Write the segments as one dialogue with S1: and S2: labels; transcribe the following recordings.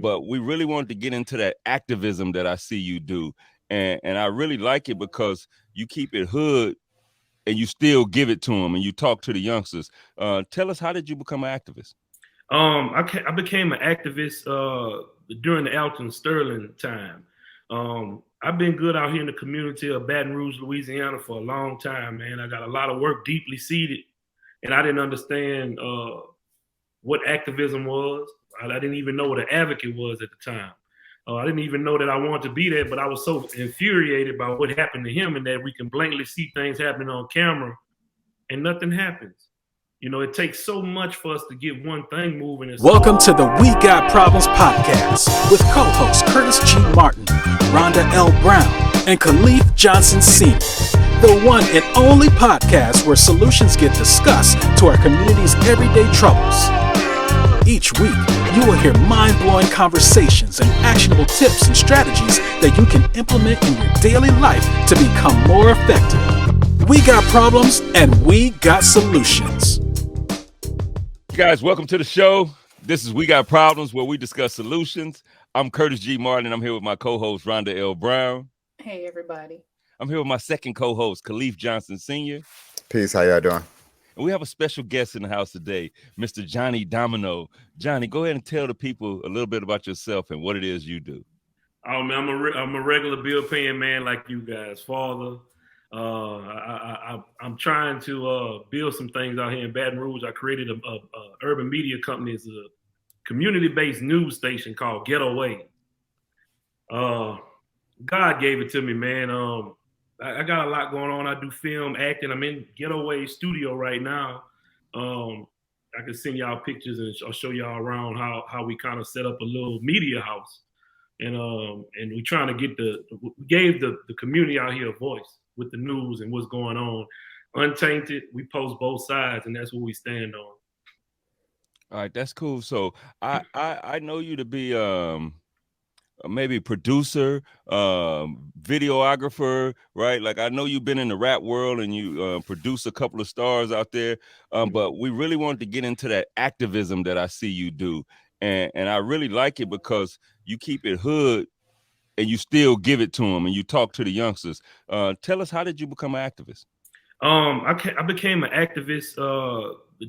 S1: but we really wanted to get into that activism that I see you do. And I really like it because you keep it hood and you still give it to them and you talk to the youngsters. Tell us, how did you become an activist?
S2: I became an activist during the Alton Sterling time. I've been good out here in the community of Baton Rouge, Louisiana for a long time, man. I got a lot of work deeply seated, and I didn't understand what activism was. I didn't even know what an advocate was at the time. I didn't even know that I wanted to be there, but I was so infuriated by what happened to him and that we can blatantly see things happening on camera and nothing happens. You know, it takes so much for us to get one thing moving.
S3: Welcome to the We Got Problems podcast with co-hosts CurtisGMartin, Rhonda L. Brown, and Khalif Johnson Sr., the one and only podcast where solutions get discussed to our community's everyday troubles. Each week, you will hear mind-blowing conversations and actionable tips and strategies that you can implement in your daily life to become more effective. We got problems and we got solutions.
S1: Guys, welcome to the show. This is We Got Problems, where we discuss solutions. I'm CurtisGMartin, and I'm here with my co-host, Rhonda L. Brown.
S4: Hey, everybody.
S1: I'm here with my second co-host, Khalif Johnson Sr.
S5: Peace, how y'all doing?
S1: And we have a special guest in the house today, Mr. Jonnie Domino. Johnnie, go ahead and tell the people a little bit about yourself and what it is you do.
S2: Oh, man, I'm a regular bill-paying man like you guys, father. I'm trying to build some things out here in Baton Rouge. I created a urban media company. It's a community-based news station called Ghettowaze. God gave it to me, man. I got a lot going on. I do film, acting. I'm in Ghettowaze studio right now. I can send y'all pictures and I'll show y'all around how we kind of set up a little media house. And we're trying to gave the community out here a voice with the news and what's going on. Untainted, we post both sides, and that's what we stand on.
S1: All right, that's cool. So I know you to be maybe producer, videographer, right? Like, I know you've been in the rap world and you produce a couple of stars out there, but we really wanted to get into that activism that I see you do. And I really like it because you keep it hood and you still give it to them and you talk to the youngsters. Tell us, how did you become an activist?
S2: I became an activist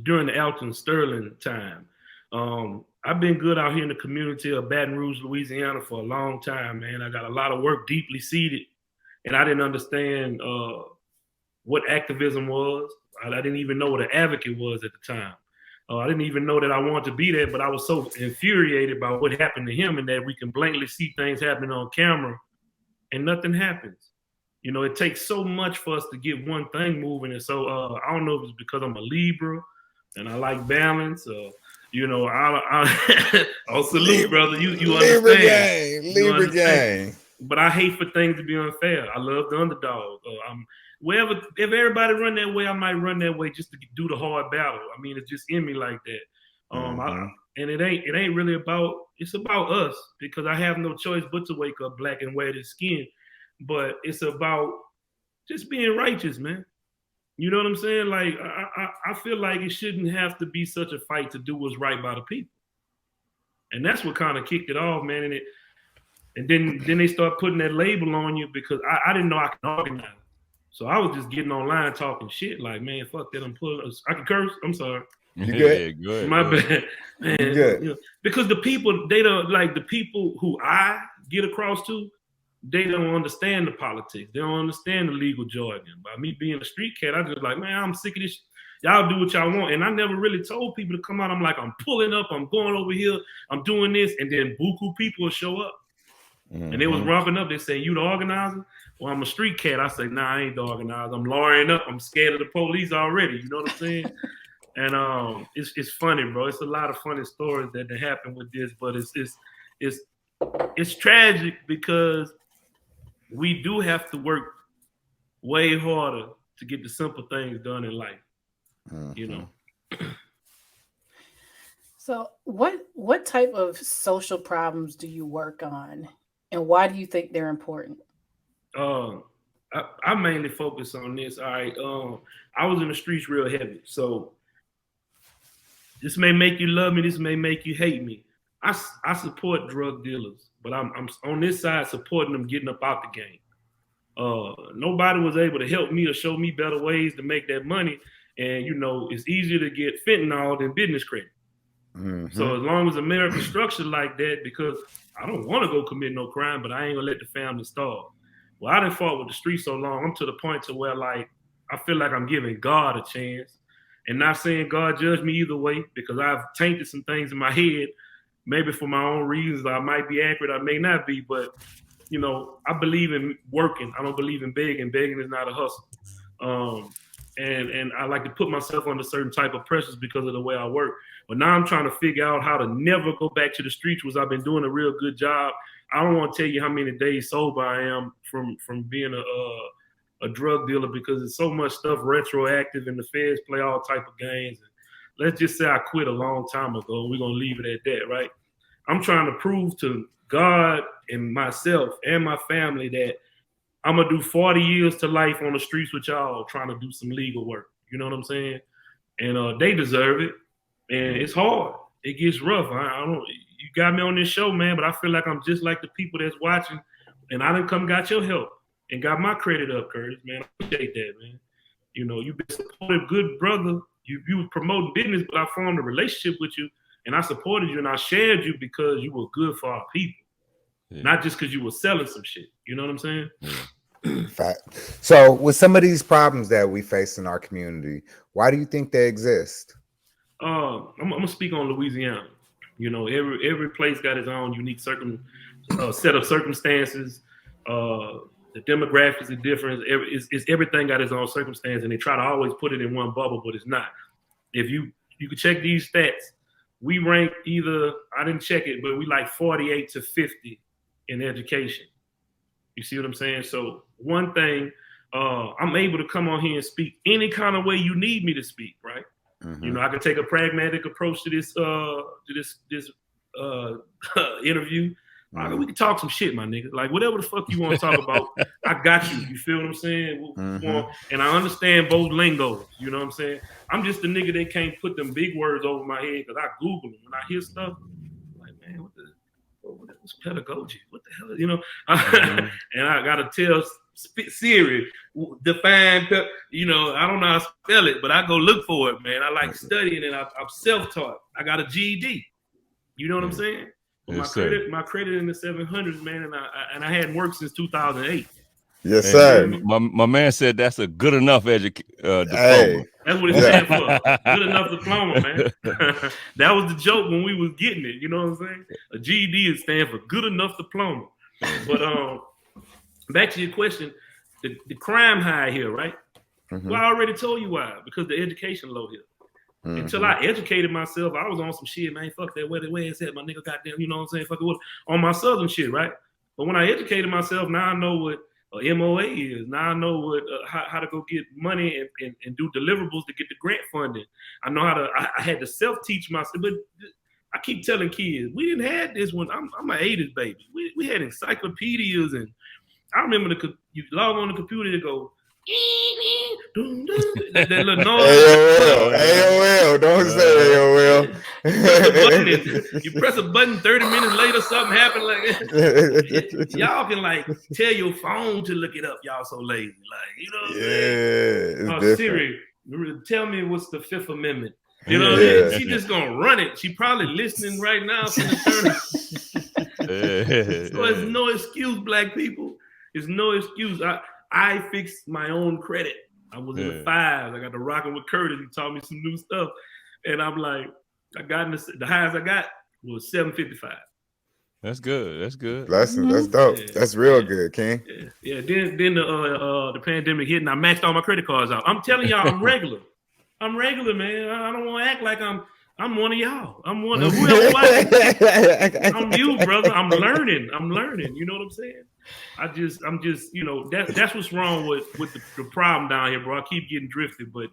S2: during the Alton Sterling time. I've been good out here in the community of Baton Rouge, Louisiana for a long time, man. I got a lot of work deeply seated, and I didn't understand what activism was. I didn't even know what an advocate was at the time. I didn't even know that I wanted to be there, but I was so infuriated by what happened to him and that we can blatantly see things happening on camera and nothing happens. You know, it takes so much for us to get one thing moving. And so I don't know if it's because I'm a Libra and I like balance. You know, I'll salute, brother. You understand.
S5: Libra gang.
S2: But I hate for things to be unfair. I love the underdog. If everybody run that way, I might run that way just to do the hard battle. I mean, it's just in me like that. And it ain't really it's about us, because I have no choice but to wake up black and wear this skin. But it's about just being righteous, man. You know what I'm saying? Like, I feel like it shouldn't have to be such a fight to do what's right by the people. And that's what kind of kicked it off, man. And then they start putting that label on you, because I didn't know I could organize. So I was just getting online talking shit like, man, fuck that. I can curse. I'm sorry.
S5: You good?
S1: Yeah, good.
S2: My bad. Man,
S5: you good.
S2: You know, because the people, they don't, like, the people who I get across to, they don't understand the politics. They don't understand the legal jargon. By me being a street cat, I just like, man, I'm sick of this. Y'all do what y'all want. And I never really told people to come out. I'm like, I'm pulling up. I'm going over here. I'm doing this. And then buku people will show up. Mm-hmm. And they was romping up. They say, you the organizer? Well, I'm a street cat. I say, nah, I ain't the organizer. I'm lawyering up. I'm scared of the police already. You know what I'm saying? And it's funny, bro. It's a lot of funny stories that happen with this. But it's tragic, because we do have to work way harder to get the simple things done in life, you know.
S4: So what type of social problems do you work on, and why do you think they're important?
S2: I mainly focus on this. All right, I was in the streets real heavy, so this may make you love me, this may make you hate me. I support drug dealers, but I'm on this side supporting them getting up out the game. Nobody was able to help me or show me better ways to make that money. And, you know, it's easier to get fentanyl than business credit.
S5: Mhm.
S2: So as long as America's structured like that, because I don't want to go commit no crime, but I ain't gonna let the family starve. Well, I done fought with the streets so long, I'm to the point to where, like, I feel like I'm giving God a chance. And not saying God judge me either way, because I've tainted some things in my head, maybe for my own reasons. I might be accurate, I may not be, but, you know, I believe in working. I don't believe in begging. Begging is not a hustle. And I like to put myself under certain type of pressures because of the way I work. But now I'm trying to figure out how to never go back to the streets, which I've been doing a real good job. I don't want to tell you how many days sober I am from being a drug dealer, because there's so much stuff retroactive and the feds play all type of games. And let's just say I quit a long time ago. We're going to leave it at that, right? I'm trying to prove to God and myself and my family that I'm going to do 40 years to life on the streets with y'all trying to do some legal work. You know what I'm saying? And they deserve it. And it's hard. It gets rough. I don't. You got me on this show, man, but I feel like I'm just like the people that's watching, and I done come got your help and got my credit up, Curtis, man. I appreciate that, man. You know, you've been supportive, good brother. You was promoting business, but I formed a relationship with you, and I supported you, and I shared you because you were good for our people. Yeah. Not just because you were selling some shit. You know what I'm saying?
S5: Yeah. Fact. So with some of these problems that we face in our community, why do you think they exist?
S2: I'm gonna speak on Louisiana. You know, every place got its own unique set of circumstances. The demographics are different. It's everything got its own circumstance, and they try to always put it in one bubble, but it's not. If you can check these stats, we rank either, I didn't check it, but we like 48 to 50 in education. You see what I'm saying? So one thing, I'm able to come on here and speak any kind of way you need me to speak, right? Mm-hmm. You know, I can take a pragmatic approach to this interview. Mm-hmm. We can talk some shit, my nigga. Like, whatever the fuck you want to talk about, I got you. You feel what I'm saying? Mm-hmm. And I understand both lingos. You know what I'm saying? I'm just the nigga that can't put them big words over my head because I Google them. When I hear stuff, I'm like, man, what's pedagogy? What the hell? You know? Mm-hmm. And I got to tell Siri, define, you know, I don't know how to spell it, but I go look for it, man. I like studying and I'm self-taught. I got a GED. You know what I'm saying? Yes, my credit in the 700s, man, and I hadn't worked since 2008.
S5: Yes, sir.
S1: My man said that's a good enough diploma.
S5: Hey.
S2: That's what it stands for. Good enough diploma, man. That was the joke when we was getting it. You know what I'm saying? A GED stands for good enough diploma. But back to your question, the crime high here, right? Mm-hmm. Well, I already told you why. Because the education low here. Mm-hmm. Until I educated myself, I was on some shit, man. Fuck that, where it's at, my nigga. Goddamn, you know what I'm saying? Fuck it, on my southern shit, right? But when I educated myself, now I know what MOA is. Now I know what how to go get money and do deliverables to get the grant funding. I know how to. I had to self-teach myself, but I keep telling kids we didn't have this when I'm an 80s baby. We had encyclopedias, and I remember you log on the computer to go. That little noise.
S5: AOL, don't say AOL.
S2: You press a button, 30 minutes later, something happened like that. Y'all can like tell your phone to look it up. Y'all so lazy, like, you know what I'm saying? Siri, tell me what's the Fifth Amendment. You know, she just gonna run it. She probably listening right now from the turn. So it's no excuse, black people. It's no excuse. I fixed my own credit. I was in the fives. I got to rocking with Curtis. He taught me some new stuff. And I'm like, I got the highest I got was 755.
S1: That's good. That's good.
S5: That's dope. Yeah. That's real good, King.
S2: Yeah. Then the pandemic hit and I maxed all my credit cards out. I'm telling y'all, I'm regular. I'm regular, man. I don't want to act like I'm one of y'all. I'm one of whoever. I'm you, brother. I'm learning. You know what I'm saying? I'm just, you know, that's what's wrong with the problem down here, bro. I keep getting drifted, but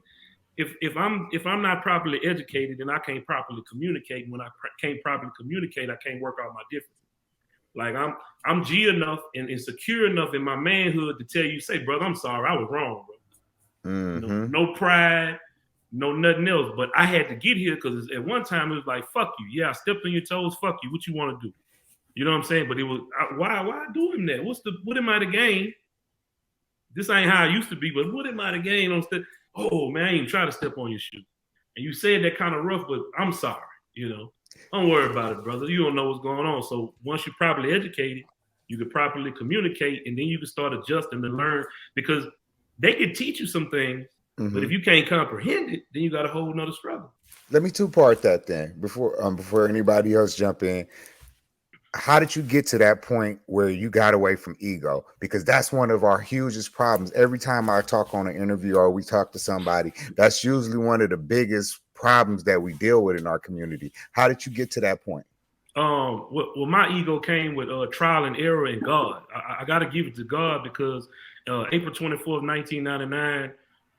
S2: if I'm not properly educated, then I can't properly communicate. When I can't properly communicate, I can't work out my differences. Like I'm G enough and secure enough in my manhood to tell you, say, brother, I'm sorry, I was wrong, bro. Mm-hmm. No pride, no nothing else. But I had to get here because at one time it was like, fuck you. Yeah, I stepped on your toes. Fuck you. What you want to do? You know what I'm saying? But it was, why do him that? What am I to gain? This ain't how I used to be, but what am I to gain on step? Oh man, I ain't try to step on your shoe. And you said that kind of rough, but I'm sorry. You know, don't worry about it, brother. You don't know what's going on. So once you're properly educated, you can properly communicate, and then you can start adjusting and learn, because they can teach you some things, but if you can't comprehend it, then you got a whole nother struggle.
S5: Let me two-part that then before anybody else jump in. How did you get to that point where you got away from ego? Because that's one of our hugest problems. Every time I talk on an interview or we talk to somebody, that's usually one of the biggest problems that we deal with in our community. How did you get to that point?
S2: Well, my ego came with trial and error in God. I got to give it to God, because April 24th, 1999,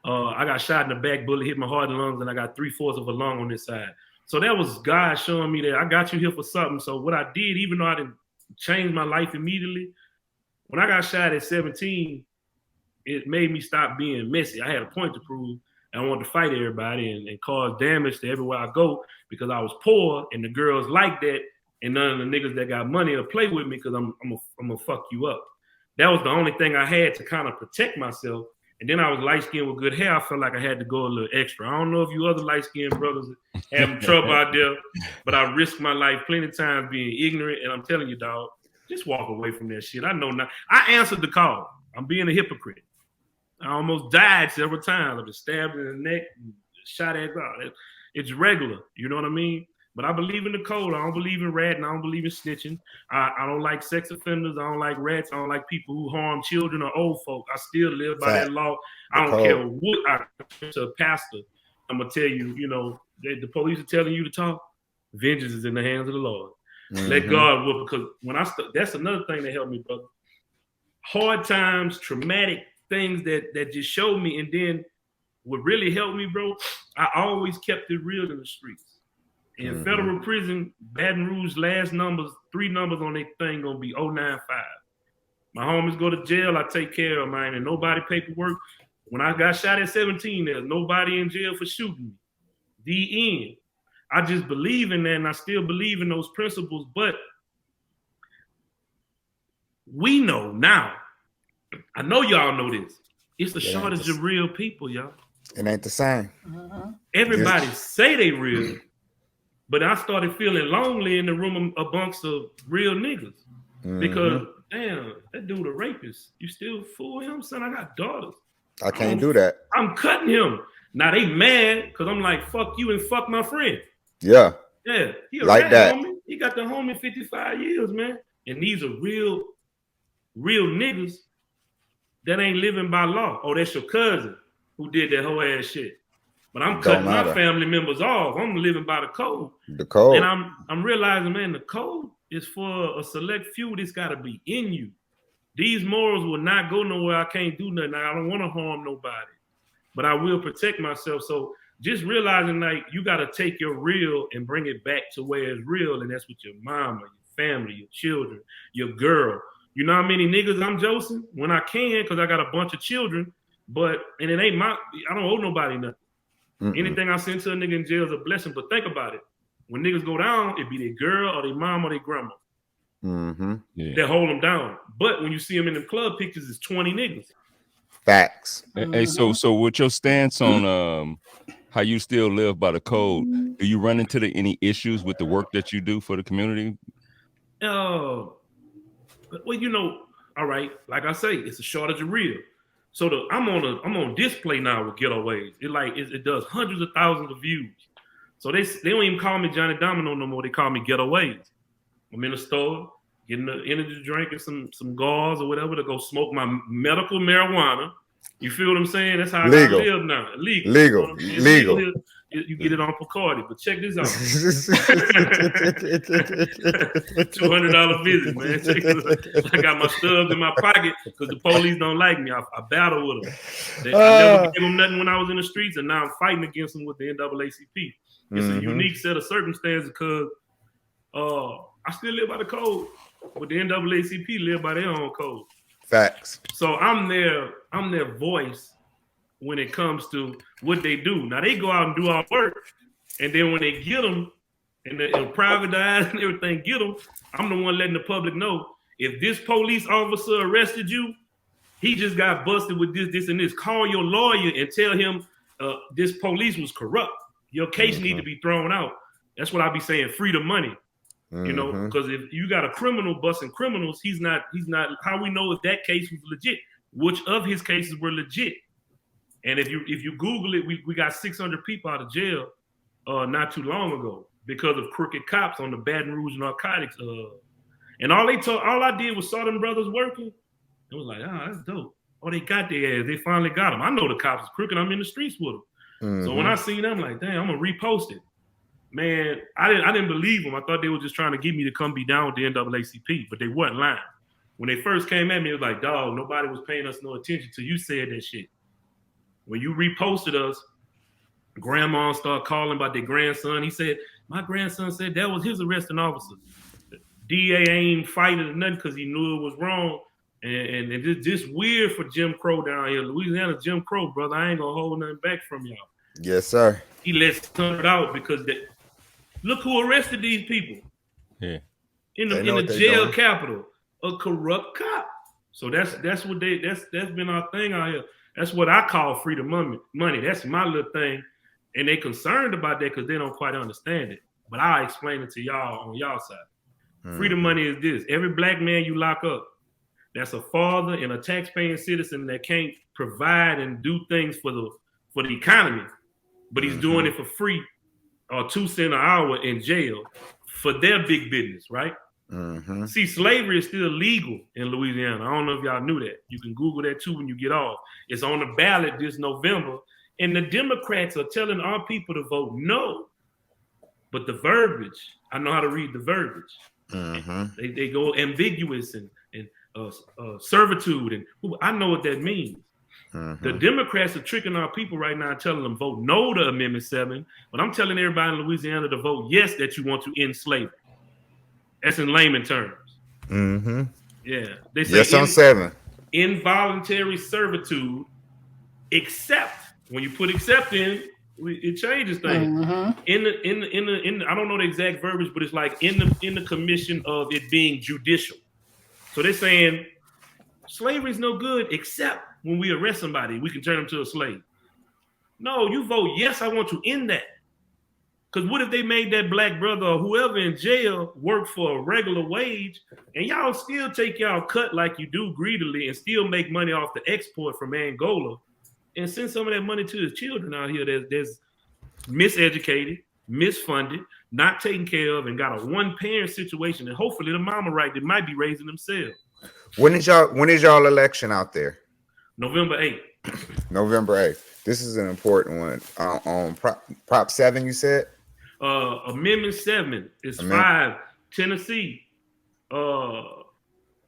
S2: I got shot in the back, bullet hit my heart and lungs, and I got 3/4 of a lung on this side. So that was God showing me that I got you here for something. So what I did, even though I didn't change my life immediately, when I got shot at 17, it made me stop being messy. I had a point to prove, and I wanted to fight everybody and cause damage to everywhere I go, because I was poor and the girls like that, and none of the niggas that got money will play with me, because I'm gonna fuck you up. That was the only thing I had to kind of protect myself. And then I was light-skinned with good hair. I felt like I had to go a little extra. I don't know if you other light-skinned brothers having trouble out there, but I risked my life plenty of times being ignorant. And I'm telling you, dog, just walk away from that shit. I know now. I answered the call. I'm being a hypocrite. I almost died several times. I've been stabbed in the neck, and shot at God. It's regular. You know what I mean? But I believe in the code. I don't believe in ratting. I don't believe in snitching. I don't like sex offenders. I don't like rats. I don't like people who harm children or old folk. I still live by that law. I don't care what I to a pastor. I'm going to tell you, you know, the police are telling you to talk. Vengeance is in the hands of the Lord. Let God work. Because when that's another thing that helped me, brother. Hard times, traumatic things that just showed me. And then what really helped me, bro, I always kept it real in the streets. In federal prison, Baton Rouge, last numbers, 3 numbers on their thing gonna be 095. My homies go to jail, I take care of mine, and nobody paperwork. When I got shot at 17, there's nobody in jail for shooting me. The end. I just believe in that, and I still believe in those principles, but we know now, I know y'all know this, it's the shortage of real people, y'all.
S5: It ain't the same.
S2: Everybody say they real, but I started feeling lonely in the room amongst the real niggas. Because, damn, that dude a rapist. You still fool him, son? I got daughters.
S5: I can't do that.
S2: I'm cutting him. Now they mad because I'm like, fuck you and fuck my friend.
S5: Yeah.
S2: Yeah. He a
S5: like that.
S2: Homie. He got the homie 55 years, man. And these are real niggas that ain't living by law. Oh, that's your cousin who did that whole ass shit. But I'm cutting my family members off. I'm living by the code. The code. And I'm realizing, man, the code is for a select few. This got to be in you. These morals will not go nowhere. I can't do nothing. I don't want to harm nobody. But I will protect myself. So just realizing, like, you got to take your real and bring it back to where it's real. And that's with your mama, your family, your children, your girl. You know how many niggas I'm josing? When I can, because I got a bunch of children. And it ain't I don't owe nobody nothing. Anything I send to a nigga in jail is a blessing, but think about it. When niggas go down, it be their girl or their mom or their grandma. That hold them down. But when you see them in the club pictures, it's 20 niggas.
S5: Facts.
S1: Hey, so with your stance on how you still live by the code, do you run into any issues with the work that you do for the community?
S2: Well, you know, all right, like I say, it's a shortage of real. So I'm on display now with Ghettowaze. It does hundreds of thousands of views. So they don't even call me Jonnie Domino no more. They call me Ghettowaze. I'm in the store getting an energy drink and some gauze or whatever to go smoke my medical marijuana. You feel what I'm saying? That's how I live now. Legal. You get it on Bacardi, but check this out. $200 visit, man. I got my stubs in my pocket because the police don't like me. I battle with them. I never gave them nothing when I was in the streets, and now I'm fighting against them with the NAACP. It's a unique set of circumstances because I still live by the code, but the NAACP live by their own code.
S5: Facts.
S2: So I'm their voice when it comes to what they do. Now they go out and do all work, and then when they get them, and the private eyes and everything get them, I'm the one letting the public know, if this police officer arrested you, he just got busted with this, and this. Call your lawyer and tell him this police was corrupt. Your case need to be thrown out. That's what I be saying, free the money. You know, because if you got a criminal busting criminals, he's not, how we know if that case was legit, which of his cases were legit. And if you Google it, we got 600 people out of jail not too long ago because of crooked cops on the Baton Rouge narcotics. And all I did was saw them brothers working. It was like, that's dope. Oh, they got their ass. They finally got them. I know the cops is crooked. I'm in the streets with them. So when I seen them, I'm like, damn, I'm gonna repost it. Man, I didn't believe them. I thought they were just trying to get me to come be down with the NAACP, but they wasn't lying. When they first came at me, it was like, dog, nobody was paying us no attention till you said that shit. When you reposted us, grandma started calling about their grandson. He said, my grandson said that was his arresting officer. The DA ain't fighting or nothing because he knew it was wrong. And it's just weird for Jim Crow down here. Louisiana Jim Crow, brother. I ain't gonna hold nothing back from y'all.
S5: Yes, sir.
S2: He lets it out because look who arrested these people.
S1: Yeah.
S2: In the jail capital, a corrupt cop. So that's been our thing out here. That's what I call freedom money. That's my little thing. And they concerned about that because they don't quite understand it. But I'll explain it to y'all on y'all side. Freedom money is this. Every black man you lock up, that's a father and a tax-paying citizen that can't provide and do things for the economy, but he's doing it for free or 2 cents an hour in jail for their big business, right? See, slavery is still legal in Louisiana. I don't know if y'all knew that. You can Google that too when you get off. It's on the ballot this November, and the Democrats are telling our people to vote no. But the verbiage, I know how to read the verbiage. They go ambiguous and servitude, and I know what that means. The Democrats are tricking our people right now, telling them vote no to Amendment 7, but I'm telling everybody in Louisiana to vote yes, that you want to end slavery. That's in layman terms. Yeah, they say
S5: yes on 7.
S2: Involuntary servitude, except when you put except in, it changes things. In the I don't know the exact verbiage, but it's like in the commission of it being judicial. So they're saying slavery is no good except when we arrest somebody, we can turn them to a slave. No, you vote yes, I want to end that. Because what if they made that black brother or whoever in jail work for a regular wage and y'all still take y'all cut like you do greedily and still make money off the export from Angola and send some of that money to his children out here that's miseducated, misfunded, not taken care of, and got a one-parent situation, and hopefully the mama right that might be raising themselves.
S5: When is y'all election out there?
S2: November 8th.
S5: November 8th. This is an important one. On Prop 7, you said?
S2: Amendment 7 is 5. Tennessee.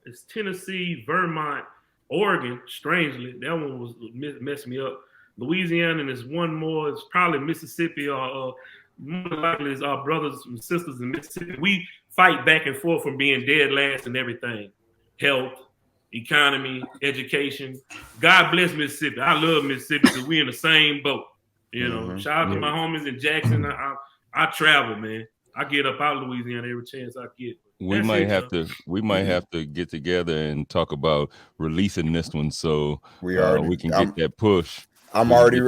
S2: It's Tennessee, Vermont, Oregon. Strangely, that one was messed me up. Louisiana, and there's one more. It's probably Mississippi, or more likely it's our brothers and sisters in Mississippi. We fight back and forth from being dead last and everything. Health, economy, education. God bless Mississippi. I love Mississippi because we in the same boat. You know, shout out to my homies in Jackson. I travel, man. I get up out of Louisiana every chance I get.
S1: We might have to get together and talk about releasing this one so we can get that push.
S5: I'm already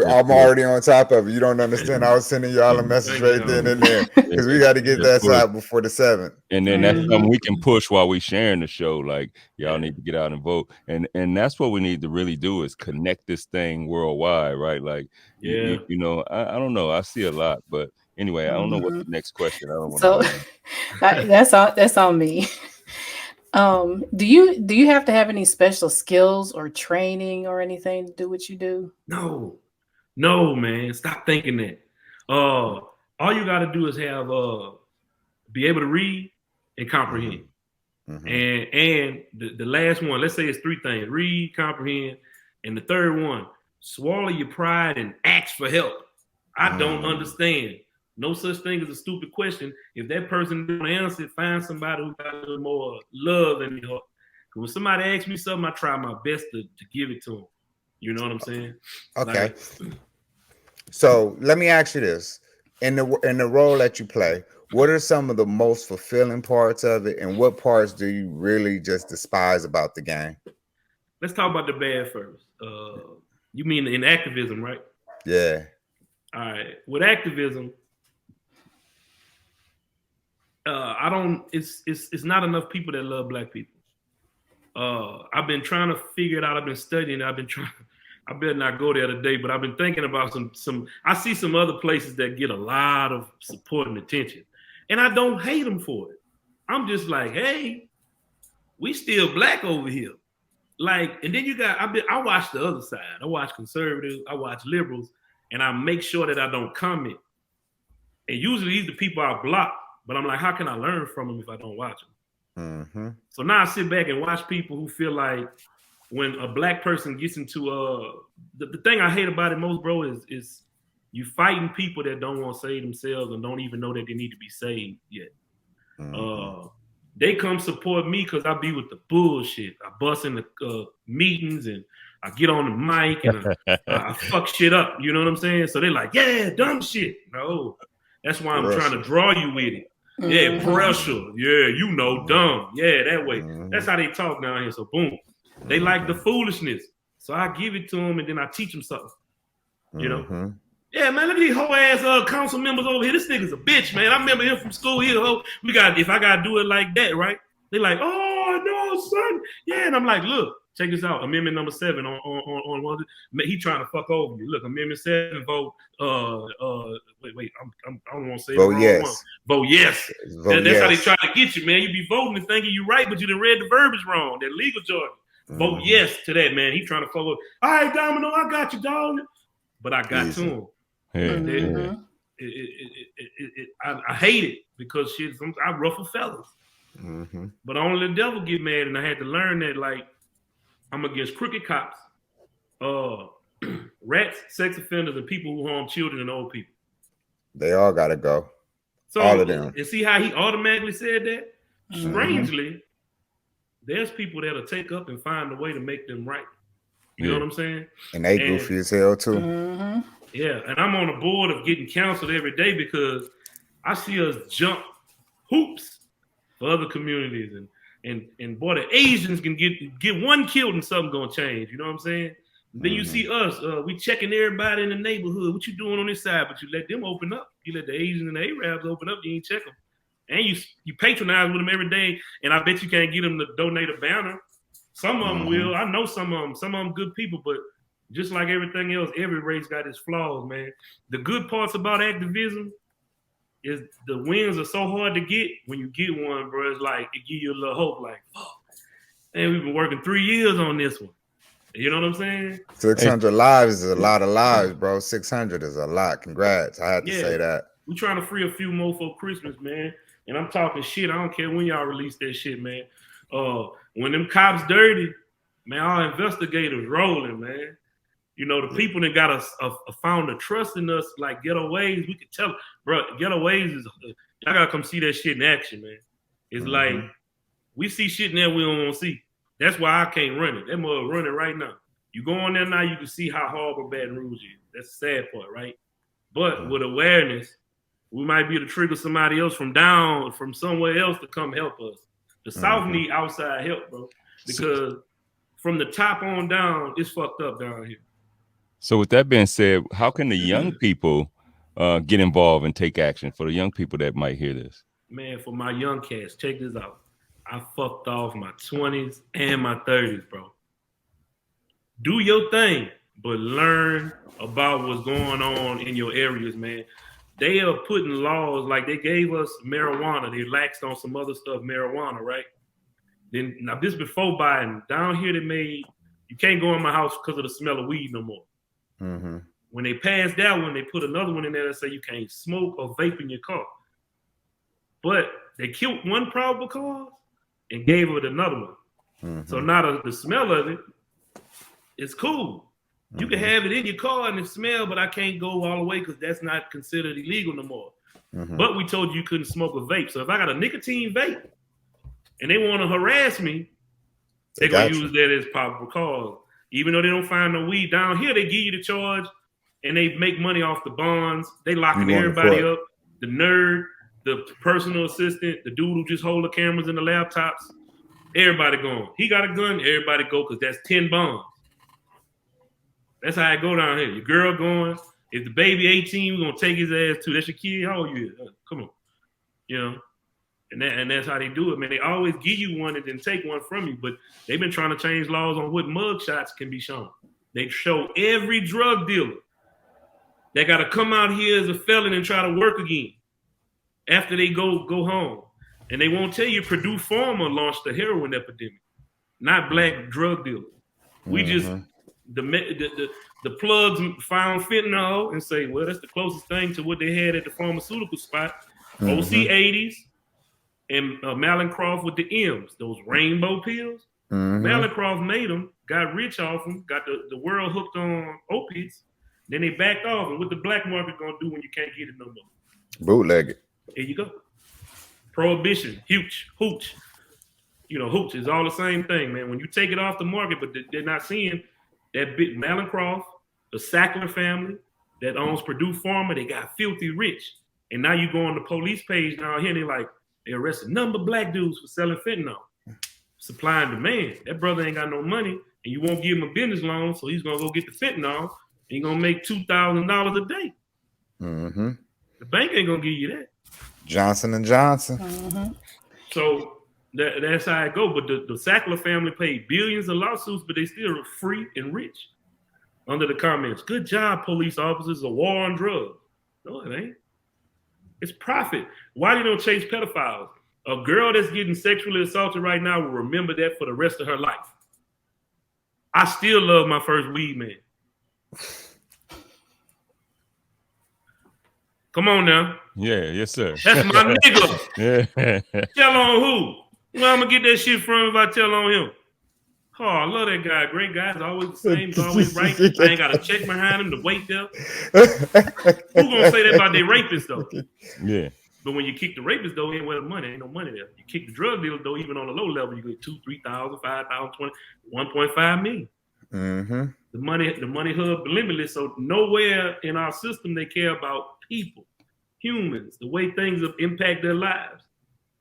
S5: on top of it. You don't understand. I was sending y'all a message right then and there because we got to get that side before the 7th.
S1: And then that's something we can push while we sharing the show. Like y'all need to get out and vote. And that's what we need to really do is connect this thing worldwide, right? Like, you know, I don't know. I see a lot, but anyway, I don't know what the next question. I don't want
S4: so that's on me. Do you have to have any special skills or training or anything to do what you do?
S2: No, man. Stop thinking that. All you got to do is have be able to read and comprehend. And the last one, let's say it's 3 things: read, comprehend, and the third one, swallow your pride and ask for help. I don't understand. No such thing as a stupid question. If that person don't answer it, find somebody who got a little more love in their heart. When somebody asks me something, I try my best to give it to them. You know what I'm saying?
S5: Okay.
S2: Like,
S5: So let me ask you this: in the role that you play, what are some of the most fulfilling parts of it, and what parts do you really just despise about the game?
S2: let's talk about the bad first. You mean in activism, right?
S5: Yeah.
S2: All right. With activism, I don't. It's not enough people that love black people. I've been trying to figure it out. I've been studying. I've been trying. I better not go there today, but I've been thinking about some. I see some other places that get a lot of support and attention, and I don't hate them for it. I'm just like, hey, we still black over here. Like, and then you got. I watch the other side. I watch conservatives. I watch liberals, and I make sure that I don't comment. And usually these are the people I block. But I'm like, how can I learn from them if I don't watch them?
S5: Mm-hmm.
S2: So now I sit back and watch people who feel like when a black person gets into the thing I hate about it most, bro, is you fighting people that don't want to save themselves and don't even know that they need to be saved yet.
S5: Mm-hmm.
S2: They come support me because I be with the bullshit. I bust in the meetings and I get on the mic and I fuck shit up. You know what I'm saying? So they're like, yeah, dumb shit. No, that's why I'm trying to draw you with it. Yeah, pressure. Yeah, you know, dumb. Yeah, that way. That's how they talk down here. So boom, they like the foolishness. So I give it to them and then I teach them something. You know? Yeah, man, look at these whole ass council members over here. This nigga's a bitch, man. I remember him from school here. If I gotta do it like that, right? They like, oh no, son. Yeah, and I'm like, look, check this out. Amendment number 7 on one. He trying to fuck over you. Look, Amendment 7, vote. Wait. I don't want to say
S5: vote
S2: the wrong
S5: yes.
S2: one. Vote yes. That's how they try to get you, man. You be voting and thinking you right, but you done read the verbiage wrong. That legal jargon. Vote yes to that, man. He trying to fuck over. All right, Domino, I got you, dog. But I got to him. Yeah. I hate it because shit. I ruffle fellas. But only the devil get mad, and I had to learn that, like, I'm against crooked cops, rats, sex offenders, and people who harm children and old people.
S5: They all gotta go.
S2: So,
S5: all of them.
S2: And see how he automatically said that? Strangely, there's people that'll take up and find a way to make them right. You know what I'm saying?
S5: And they goofy as hell too.
S2: Yeah, and I'm on the board of getting counseled every day because I see us jump hoops for other communities, and boy, the Asians can get one killed and something gonna change. You know what I'm saying? Then you see us, we checking everybody in the neighborhood. What you doing on this side? But you let them open up. You let the Asians and the Arabs open up. You ain't check them, and you patronize with them every day. And I bet you can't get them to donate a banner. Some of them will. I know some of them. Some of them good people, but just like everything else, every race got its flaws, man. The good parts about activism is the wins are so hard to get. When you get one, bro, it's like it give you a little hope. Like, oh, man, we've been working 3 years on this one. You know what I'm saying?
S5: 600 lives is a lot of lives, bro. 600 is a lot. Congrats. I had to say that.
S2: We're trying to free a few more for Christmas, man. And I'm talking shit. I don't care when y'all release that shit, man. When them cops dirty, man, our investigators rolling, man. You know, the people that got found a trust in us, like Ghettowaze, we could tell, bro, Ghettowaze is, y'all gotta come see that shit in action, man. It's like, we see shit in there we don't want to see. That's why I can't run it. That mother running right now. You go on there now, you can see how horrible Baton Rouge is. That's the sad part, right? But with awareness, we might be able to trigger somebody else from somewhere else to come help us. The South need outside help, bro, because from the top on down, it's fucked up down here.
S1: So with that being said, how can the young people get involved and take action for the young people that might hear this?
S2: Man, for my young cats, check this out. I fucked off my 20s and my 30s, bro. Do your thing, but learn about what's going on in your areas, man. They are putting laws, like they gave us marijuana. They laxed on some other stuff, marijuana, right? Then now this before Biden. Down here they made, you can't go in my house because of the smell of weed no more. When they passed that one, they put another one in there that say you can't smoke or vape in your car. But they killed one probable cause and gave it another one. So now the smell of it, it's cool. You can have it in your car and it smell, but I can't go all the way because that's not considered illegal no more. But we told you couldn't smoke a vape. So if I got a nicotine vape and they want to harass me, they're going to use that as probable cause. Even though they don't find no weed down here, they give you the charge and they make money off the bonds. They locking everybody up. The nerd, the personal assistant, the dude who just hold the cameras and the laptops. Everybody going. He got a gun, everybody go, because that's 10 bonds. That's how I go down here. Your girl going. If the baby 18, we're gonna take his ass too. That's your kid. How old you is? Come on. You know? And that's how they do it, man. They always give you one and then take one from you. But they've been trying to change laws on what mug shots can be shown. They show every drug dealer that got to come out here as a felon and try to work again after they go home. And they won't tell you Purdue Pharma launched the heroin epidemic, not black drug dealers. We just the plugs found fentanyl and say, well, that's the closest thing to what they had at the pharmaceutical spot. OC 80s. And Malencroft with the M's, those rainbow pills. Malencroft made them, got rich off them, got the world hooked on opiates. Then they backed off. And what the black market gonna do when you can't get it no more?
S5: Bootleg it.
S2: There you go. Prohibition, hooch. You know, hooch is all the same thing, man. When you take it off the market, but they're not seeing that big Malencroft, the Sackler family that owns Purdue Pharma, they got filthy rich. And now you go on the police page down here and they're like, they arrested a number of black dudes for selling fentanyl. Supply and demand. That brother ain't got no money, and you won't give him a business loan, so he's gonna go get the fentanyl. And he's gonna make $2,000 a day. The bank ain't gonna give you that.
S5: Johnson and Johnson.
S2: So that's how it go. But the Sackler family paid billions of lawsuits, but they still are free and rich. Under the comments, good job, police officers. A war on drugs. No, it ain't. It's profit. Why you don't chase pedophiles? A girl that's getting sexually assaulted right now will remember that for the rest of her life. I still love my first weed man. Come on now.
S1: Yeah, yes, sir.
S2: That's my nigga.
S1: Yeah.
S2: Tell on who? Where I'm gonna get that shit from if I tell on him? Oh, I love that guy. Great guy. He's always the same. He's always right. I ain't got to check behind him to wait there. Who gonna say that about their rapist, though?
S1: Yeah.
S2: But when you kick the rapist, though, ain't where the money. Ain't no money there. You kick the drug dealer, though, even on a low level, you get 2,000, 3,000, 5,000, 20, 1.5 million. The money hub limitless. So nowhere in our system they care about people, humans, the way things impact their lives.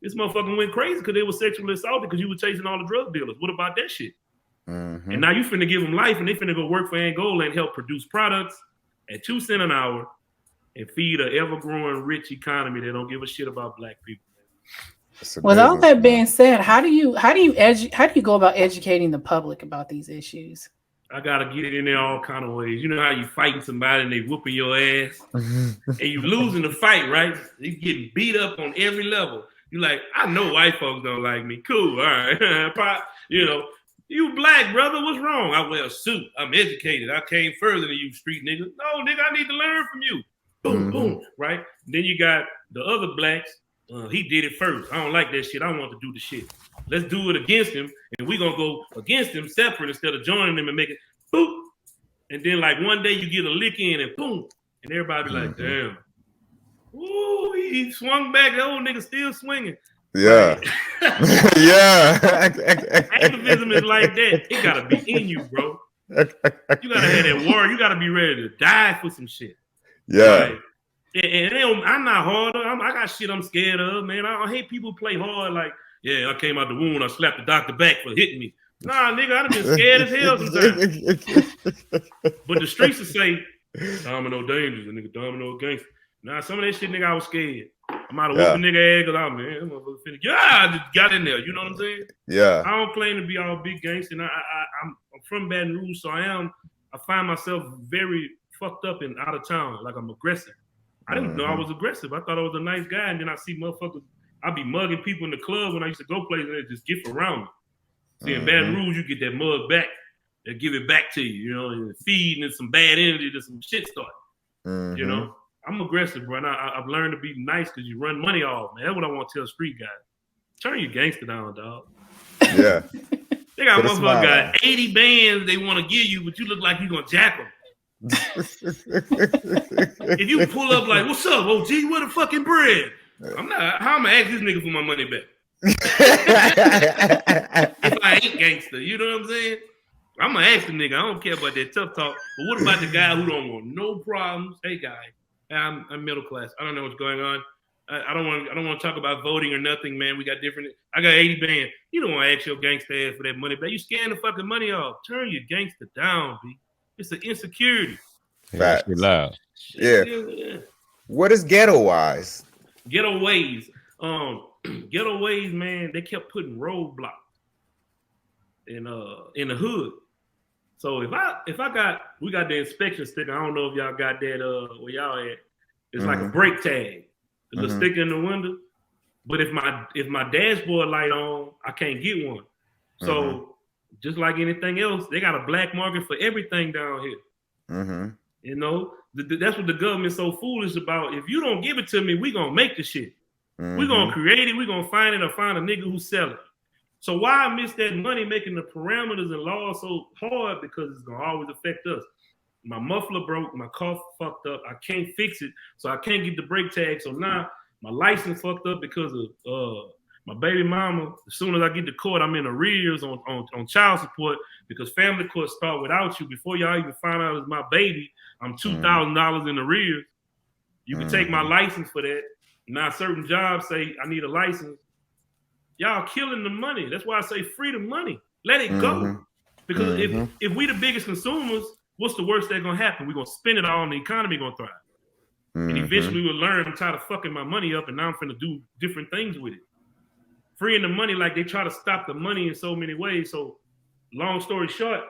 S2: This motherfucker went crazy because they were sexually assaulted because you were chasing all the drug dealers. What about that shit? And now you finna give them life and they finna go work for Angola and help produce products at 2 cents an hour and feed an ever-growing rich economy that don't give a shit about black people.
S4: With all that being said, how do you go about educating the public about these issues?
S2: I gotta get it in there all kind of ways. You know how you fighting somebody and they whooping your ass and you losing the fight, right? You getting beat up on every level. You like, I know white folks don't like me. Cool, all right. You know, you black, brother, what's wrong? I wear a suit. I'm educated. I came further than you street niggas. No, nigga, I need to learn from you. Boom, boom, right? Then you got the other blacks. He did it first. I don't like that shit. I want to do the shit. Let's do it against him, and we're going to go against him separate instead of joining him and make it boop. And then, like, one day you get a lick in and boom. And everybody be like, damn. Ooh, he swung back. The old nigga still swinging.
S5: Yeah. Yeah.
S2: Activism is like that. It got to be in you, bro. You got to have that war. You got to be ready to die for some shit.
S5: Yeah.
S2: Like, and I'm not hard. I got shit I'm scared of, man. I hate people who play hard like, yeah, I came out the wound. I slapped the doctor back for hitting me. Nah, nigga, I'd have been scared as hell sometimes. But the streets will say, Domino dangerous, and nigga Domino gangster. Nah, some of that shit, nigga, I was scared. I'm out of whooping nigga ass because I'm, man, that motherfucker finna, I just got in there. You know what I'm saying?
S5: Yeah.
S2: I don't claim to be all big gangster. And I'm from Baton Rouge, so I find myself very fucked up and out of town. Like I'm aggressive. I didn't know I was aggressive. I thought I was a nice guy, and then I see motherfuckers. I be mugging people in the club when I used to go places and they just gift around me. See, in Baton Rouge, you get that mug back. They give it back to you, you know, and feeding and some bad energy to some shit start. You know, I'm aggressive, bro. And I've learned to be nice because you run money off, man. That's what I want to tell street guys. Turn your gangster down, dog.
S5: Yeah.
S2: They got motherfuckers got 80 bands they want to give you, but you look like you're going to jack them. If you pull up like, what's up, OG? Where the fucking bread? I'm not. How am I ask this nigga for my money back? If I ain't gangster, you know what I'm saying? I'm gonna ask the nigga. I don't care about that tough talk. But what about the guy who don't want no problems? Hey, guy, I'm middle class. I don't know what's going on. I don't want to talk about voting or nothing, man. We got different. I got 80 band. You don't want to ask your gangster ass for that money, but you scan the fucking money off. Turn your gangster down, B. It's an insecurity.
S5: Facts.
S1: Loud.
S5: Yeah. What is Ghettowaze?
S2: Ghettowaze. Ghettowaze, man. They kept putting roadblocks in the hood. So we got the inspection sticker. I don't know if y'all got that where y'all at. It's like a brake tag. The sticker in the window. But if my dashboard light on, I can't get one. So just like anything else, they got a black market for everything down here. You know, that's what the government's so foolish about. If you don't give it to me, we gonna make the shit. We gonna create it. We gonna find it or find a nigga who sell it. So why I miss that money making the parameters and laws so hard? Because it's gonna always affect us. My muffler broke, my car fucked up. I can't fix it, so I can't get the brake tag. So now my license fucked up because of my baby mama. As soon as I get to court, I'm in arrears on child support because family court start without you. Before y'all even find out it's my baby, I'm $2,000 in arrears. You can take my license for that. Now certain jobs say I need a license. Y'all killing the money. That's why I say free the money. Let it go. Because if we the biggest consumers, what's the worst that's gonna happen? We're gonna spend it all and the economy gonna thrive. And eventually we'll learn I'm tired of fucking my money up and now I'm finna do different things with it. Freeing the money, like they try to stop the money in so many ways. So long story short,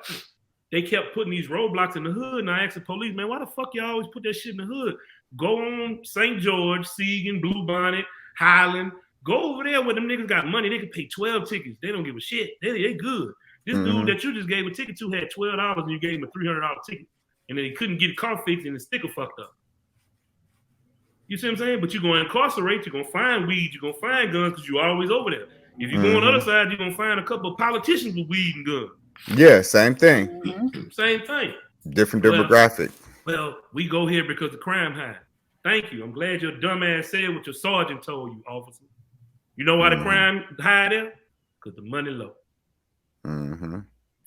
S2: they kept putting these roadblocks in the hood. And I asked the police, man, why the fuck y'all always put that shit in the hood? Go on St. George, Seagan, Blue Bonnet, Highland. Go over there where them niggas got money. They can pay 12 tickets. They don't give a shit. They good. This dude that you just gave a ticket to had $12 and you gave him a $300 ticket. And then he couldn't get a car fixed and the sticker fucked up. You see what I'm saying? But you're going to incarcerate. You're going to find weed. You're going to find guns because you're always over there. If you go on the other side, you're going to find a couple of politicians with weed and guns.
S5: Yeah, same thing.
S2: Same thing.
S5: Different demographic.
S2: Well, we go here because the crime high. Thank you. I'm glad your dumb ass said what your sergeant told you, officer. You know why the crime high there? Because the money low.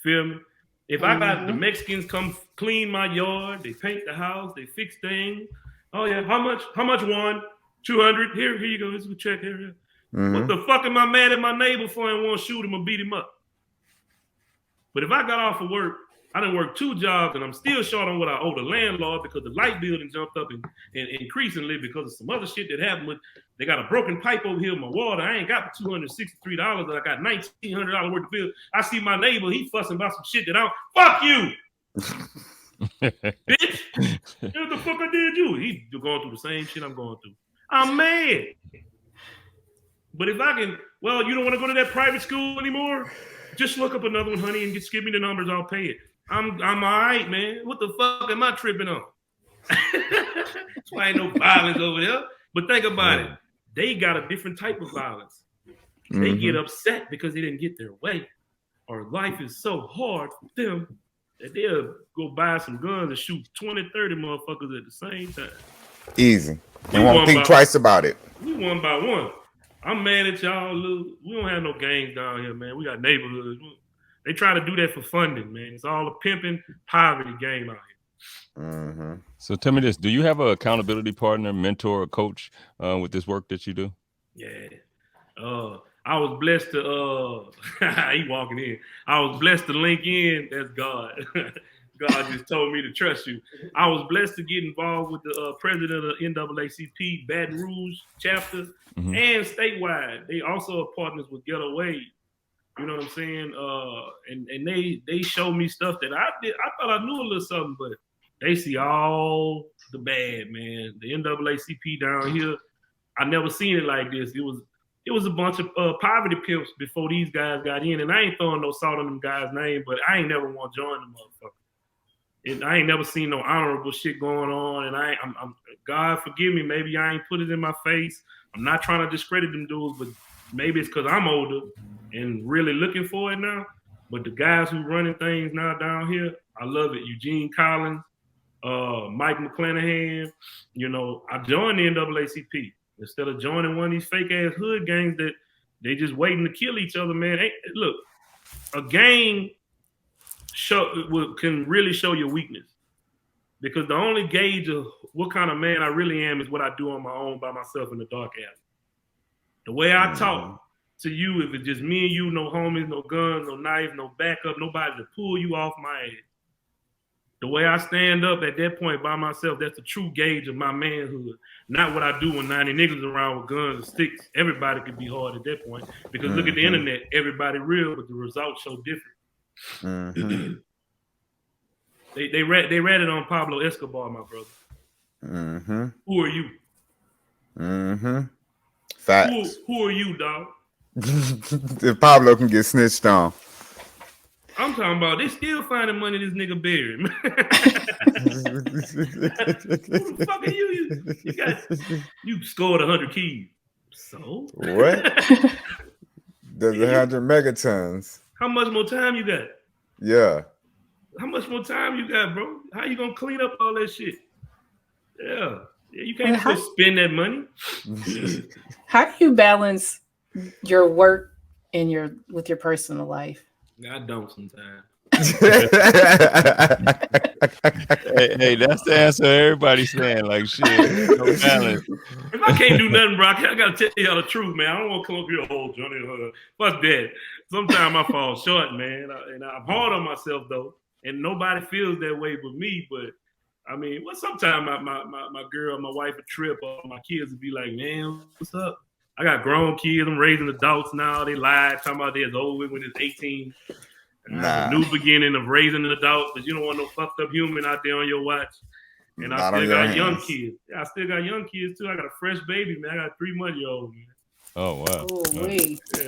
S2: Feel me? If I got the Mexicans come clean my yard, they paint the house, they fix things. Oh yeah, how much? How much one? 200. Here you go. This is a check here. What the fuck am I mad at my neighbor for and want to shoot him or beat him up? But if I got off of work, I done worked 2 jobs and I'm still short on what I owe the landlord because the light bill done jumped up and increasingly because of some other shit that happened with, they got a broken pipe over here in my water. I ain't got $263. I got $1,900 worth of bill. I see my neighbor, he fussing about some shit that fuck you. Bitch, what the fuck I did you? He's going through the same shit I'm going through. I'm mad. But if I can, well, you don't want to go to that private school anymore? Just look up another one, honey, and just give me the numbers. I'll pay it. I'm all right, man. What the fuck am I tripping on? That's why ain't no violence over there. But think about it. They got a different type of violence. They get upset because they didn't get their way. Or life is so hard for them that they'll go buy some guns and shoot 20, 30 motherfuckers at the same time. Easy.
S5: They won't think twice about it.
S2: We one by one. I'm mad at y'all. We don't have no gangs down here, man. We got neighborhoods. They try to do that for funding, man. It's all a pimping poverty game out here.
S1: So tell me this: do you have an accountability partner, mentor, or coach with this work that you do?
S2: Yeah. I was blessed to he walking in. I was blessed to link in. That's God. God just told me to trust you. I was blessed to get involved with the president of the NAACP Baton Rouge chapter and statewide. They also are partners with Ghettowaze. You know what I'm saying? And they showed me stuff that I thought I knew a little something, but they see all the bad, man. The NAACP down here, I never seen it like this. It was a bunch of poverty pimps before these guys got in, and I ain't throwing no salt on them guys' name, but I ain't never want to join them motherfuckers. I ain't never seen no honorable shit going on, and I'm God forgive me, maybe I ain't put it in my face. I'm not trying to discredit them dudes, but maybe it's because I'm older and really looking for it now. But the guys who running things now down here, I love it. Eugene Collins, Mike McClanahan. You know, I joined the NAACP instead of joining one of these fake ass hood gangs that they just waiting to kill each other, man. Hey, look, a gang can really show your weakness. Because the only gauge of what kind of man I really am is what I do on my own by myself in the dark alley. The way I talk to you, if it's just me and you, no homies, no guns, no knife, no backup, nobody to pull you off my ass. The way I stand up at that point by myself, that's the true gauge of my manhood. Not what I do when 90 niggas around with guns and sticks. Everybody could be hard at that point. Because look at the internet, everybody real, but the results show different. They read it on Pablo Escobar, my brother. Who are you?
S5: Facts.
S2: Who are you, dog?
S5: If Pablo can get snitched on.
S2: I'm talking about they still finding money this nigga buried. Who the fuck are you? You scored 100 keys. So
S5: what? There's 100 megatons.
S2: How much more time you got?
S5: Yeah.
S2: How much more time you got, bro? How you gonna clean up all that shit? Yeah, you can't just spend that money.
S4: How do you balance your work and with your personal life?
S2: I don't sometimes.
S1: Hey, that's the answer everybody's saying. Like, shit, no balance.
S2: If I can't do nothing, bro, I gotta tell y'all the truth, man. I don't want to come up here, oh, Johnnie. Fuck that. Sometimes I fall short, man. And I'm hard on myself, though. And nobody feels that way but me. But, I mean, sometimes my girl, my wife, a trip, or my kids would be like, man, what's up? I got grown kids. I'm raising adults now. They lie, talking about they're over when it's 18. A new beginning of raising an adult, because you don't want no fucked up human out there on your watch. And I still got young kids. Yeah, I still got young kids too. I got a fresh baby, man. I got a 3-month-old, man.
S1: Oh wow!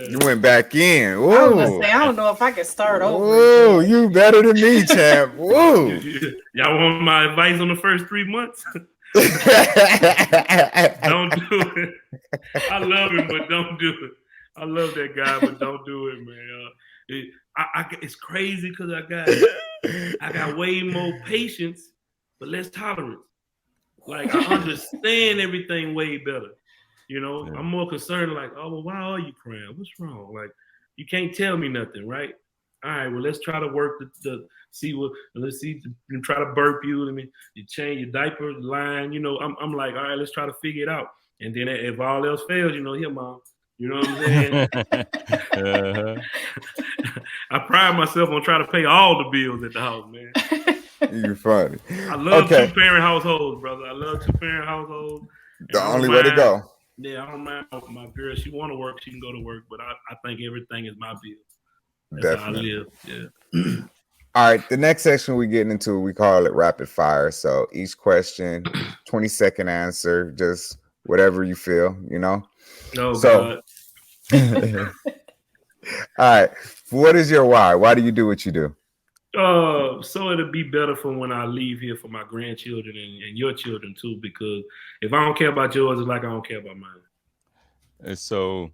S5: You went back in. Ooh.
S4: I was gonna say, I don't know if I can start over.
S5: Oh, you better than me, champ. Whoa!
S2: Y'all want my advice on the first 3 months? Don't do it. I love him, but don't do it. I love that guy, but don't do it, man. It's crazy because I got way more patience, but less tolerance. Like I understand everything way better. You know, I'm more concerned. Like, oh, well, why are you crying? What's wrong? Like, you can't tell me nothing, right? All right, well, let's try to work let's try to burp you. Let me you change your diaper line. You know, I'm like, all right, let's try to figure it out. And then if all else fails, you know, here, mom. You know what I'm saying? I pride myself on trying to pay all the bills at the house, man.
S5: You're funny.
S2: I love 2-parent households, brother. I love 2-parent households.
S5: The only way to go.
S2: Yeah, I don't mind my girl. She want to work, she can go to work, but I think everything is my bill. That's
S5: definitely.
S2: how I live. Yeah.
S5: All right, the next section we get into, we call it rapid fire. So each question, 20-second answer, just whatever you feel, you know?
S2: Oh, so,
S5: God. All right, what is your why? Why do you do what you do?
S2: So it'll be better for when I leave here for my grandchildren and your children too, because if I don't care about yours, it's like I don't care about mine.
S1: And so,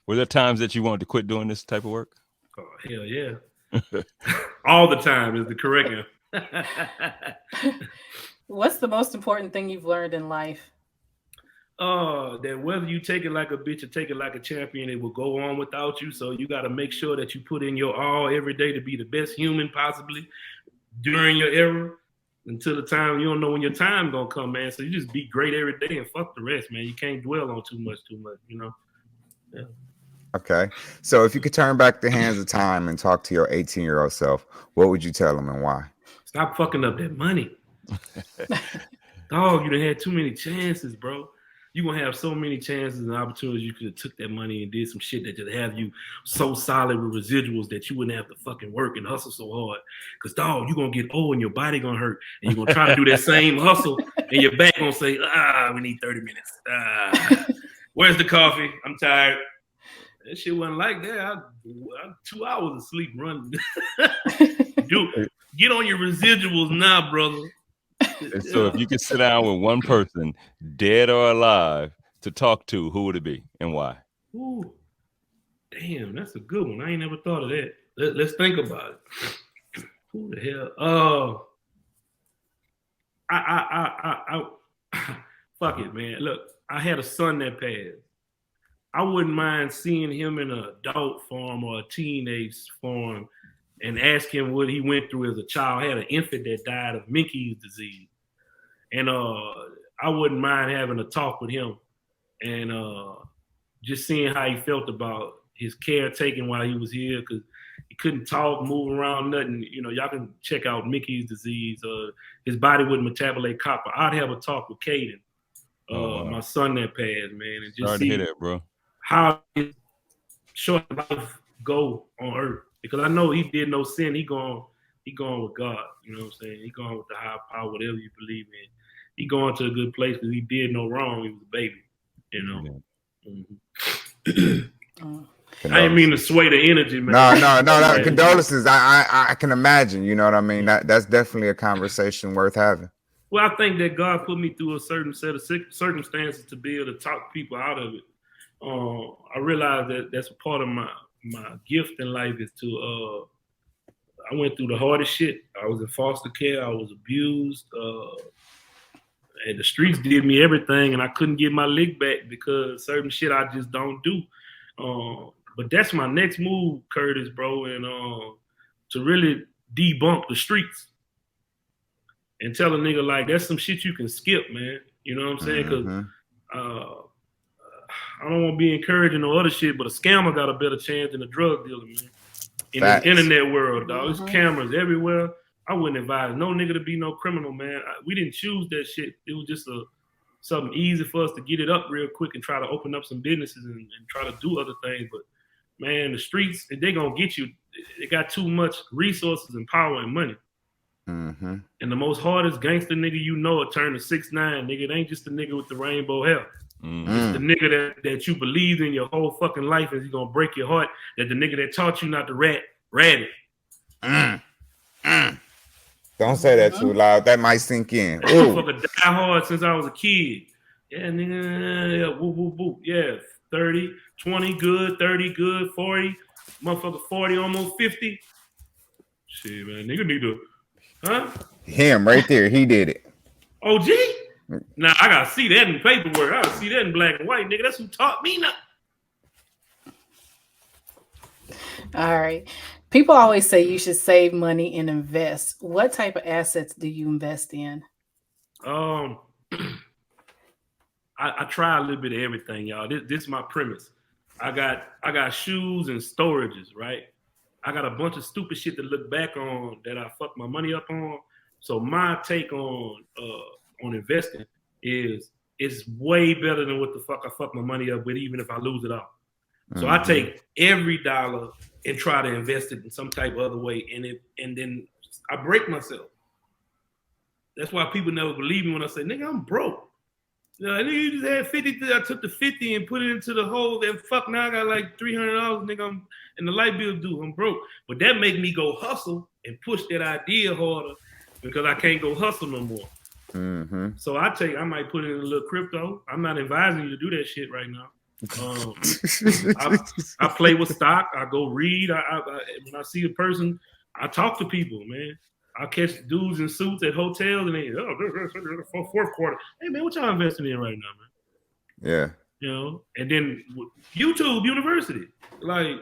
S1: were there times that you wanted to quit doing this type of work?
S2: Oh, hell yeah. All the time is the correct answer.
S4: What's the most important thing you've learned in life?
S2: That whether you take it like a bitch or take it like a champion, it will go on without you. So you got to make sure that you put in your all every day to be the best human possibly during your era until the time you don't know when your time gonna come, man. So you just be great every day and fuck the rest, man. You can't dwell on too much, you know? Yeah.
S5: Okay. So if you could turn back the hands of time and talk to your 18-year-old self, what would you tell him and why?
S2: Stop fucking up that money. Dog, you done had too many chances, bro. You're going to have so many chances and opportunities. You could have took that money and did some shit that just have you so solid with residuals that you wouldn't have to fucking work and hustle so hard. Because, dog, you're going to get old and your body going to hurt. And you're going to try to do that same hustle and your back going to say, we need 30 minutes. Where's the coffee? I'm tired. That shit wasn't like that. I 2 hours of sleep running. Dude, get on your residuals now, brother.
S1: And so if you could sit down with one person, dead or alive, to talk to, who would it be and why?
S2: Ooh, damn, that's a good one. I ain't never thought of that. Let's think about it. Who the hell? Fuck it, man. Look, I had a son that passed. I wouldn't mind seeing him in an adult form or a teenage form and asked him what he went through as a child. I had an infant that died of Menkes disease. And I wouldn't mind having a talk with him and just seeing how he felt about his caretaking while he was here, because he couldn't talk, move around, nothing. You know, y'all can check out Menkes disease. His body wouldn't metabolate copper. I'd have a talk with Caden, my son that passed, man, and just
S1: Sorry
S2: see
S1: to hear that, bro.
S2: how his short life go on earth. Because I know he did no sin. He going with God. You know what I'm saying? He going with the high power, whatever you believe in. He going to a good place because he did no wrong. He was a baby, you know. Yeah. I didn't mean to sway the energy, man.
S5: No. Condolences. I can imagine. You know what I mean? That's definitely a conversation worth having.
S2: Well, I think that God put me through a certain set of circumstances to be able to talk people out of it. I realized that that's a part of my gift in life is to. I went through the hardest shit. I was in foster care. I was abused. And the streets did me everything, and I couldn't get my lick back because certain shit I just don't do. But that's my next move, Curtis, bro, and to really debunk the streets and tell a nigga like that's some shit you can skip, man. You know what I'm saying? Because I don't want to be encouraging no other shit, but a scammer got a better chance than a drug dealer, man. In the internet world, dog, there's cameras everywhere. I wouldn't advise no nigga to be no criminal, man. We didn't choose that shit. It was just something easy for us to get it up real quick and try to open up some businesses and try to do other things. But man, the streets, they gonna get you. They got too much resources and power and money. And the most hardest gangster nigga you know will turn to 6'9", nigga. It ain't just the nigga with the rainbow hair. It's the nigga that you believed in your whole fucking life and he's gonna break your heart. That the nigga that taught you not to rat it.
S5: Don't say that too loud. That might sink in.
S2: Motherfucker die hard since I was a kid. Yeah, nigga. Yeah, whoop, whoop, whoop. Yeah, 30, 20 good, 30 good, 40. Motherfucker 40, almost 50. Shit, man. Nigga need to, huh?
S5: Him right there. He did it.
S2: OG? Now, I got to see that in paperwork. I got to see that in black and white, nigga. That's who taught me now.
S4: All right. People always say you should save money and invest. What type of assets do you invest in?
S2: I try a little bit of everything, y'all. This is my premise. I got shoes and storages, right? I got a bunch of stupid shit to look back on that I fucked my money up on. So my take on investing is it's way better than what the fuck I fuck my money up with, even if I lose it all. So I take every dollar and try to invest it in some type of other way, and then I break myself. That's why people never believe me when I say, nigga, I'm broke. You know, nigga, you just had 50. I took the 50 and put it into the hole. And fuck, now I got like $300, nigga. And the light bill due. I'm broke. But that make me go hustle and push that idea harder because I can't go hustle no more. So I might put it in a little crypto. I'm not advising you to do that shit right now. I play with stock. I go read. When I see a person, I talk to people, man. I catch dudes in suits at hotels and they, fourth quarter. Hey, man, what y'all investing in right now, man?
S5: Yeah.
S2: You know, and then YouTube University. Like,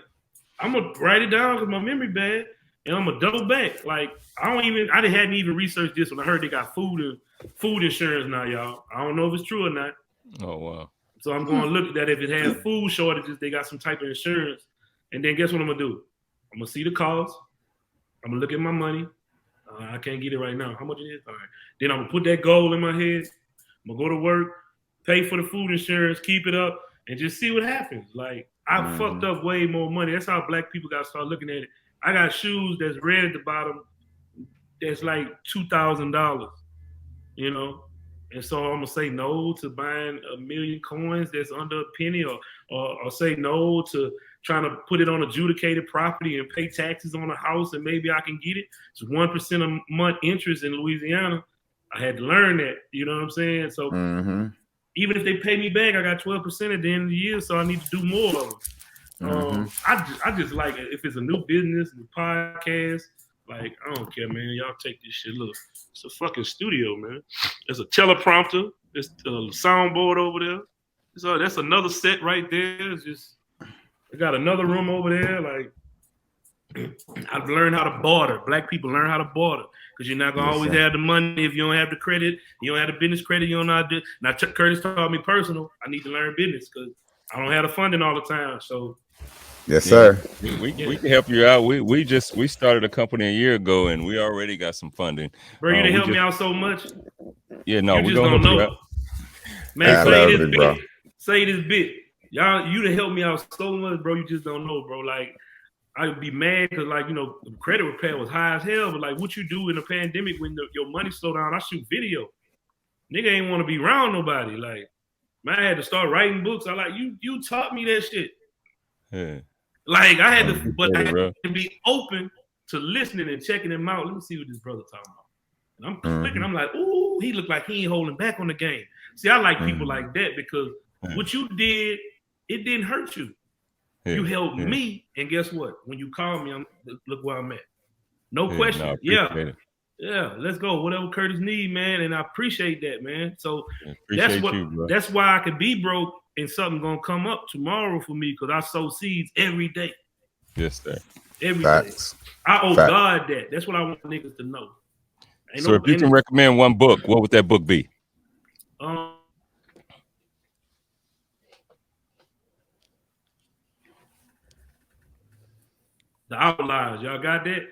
S2: I'm going to write it down because my memory bad and I'm going to double back. Like, I hadn't even researched this when I heard they got food insurance now, y'all. I don't know if it's true or not.
S1: Oh, wow.
S2: So I'm going to look at that. If it has food shortages, they got some type of insurance. And then guess what I'm going to do? I'm going to see the cost. I'm going to look at my money. I can't get it right now. How much it is? All right. Then I'm going to put that goal in my head. I'm going to go to work, pay for the food insurance, keep it up, and just see what happens. Like, I fucked up way more money. That's how black people got to start looking at it. I got shoes that's red at the bottom that's like $2,000, you know? And so I'm gonna say no to buying 1 million coins that's under a penny, or say no to trying to put it on adjudicated property and pay taxes on a house and maybe I can get it. It's 1% a month interest in Louisiana. I had to learn that, you know what I'm saying? So even if they pay me back, I got 12% at the end of the year, so I need to do more of them. I just like it. If it's a new business, a podcast, like, I don't care, man. Y'all take this shit. Look, it's a fucking studio, man. There's a teleprompter. There's a soundboard over there. So that's another set right there. It's just, I got another room over there. Like, I've learned how to barter. Black people learn how to barter because you're not gonna always have the money if you don't have the credit. You don't have the business credit. You don't know how to do. Now, Curtis taught me personal. I need to learn business because I don't have the funding all the time. So,
S5: yes, sir.
S1: We can help you out. We started a company a year ago and we already got some funding.
S2: Bro, you done helped me out so much.
S1: Yeah, no,
S2: you
S1: we
S2: just don't know. Man, say this bit. Y'all, you done helped me out so much, bro. You just don't know, bro. Like, I'd be mad because, like, you know, credit repair was high as hell. But like, what you do in a pandemic when your money slow down? I shoot video. Nigga ain't want to be around nobody. Like, man, I had to start writing books. I like you taught me that shit.
S1: Yeah.
S2: Like I had to, but I had to be open to listening and checking him out. Let me see what this brother talking about. And I'm clicking. I'm like, ooh, he look like he ain't holding back on the game. See, I like people like that because what you did, it didn't hurt you. Yeah. You helped me, and guess what? When you call me, look where I'm at. No question. Yeah, let's go. Whatever Curtis need, man, and I appreciate that, man. So that's why I could be broke and something gonna come up tomorrow for me because I sow seeds every day.
S1: Yes, sir.
S2: Every day. I owe God that. That's what I want niggas to know.
S1: So if you can recommend one book, what would that book be?
S2: The Outliers. Y'all got that?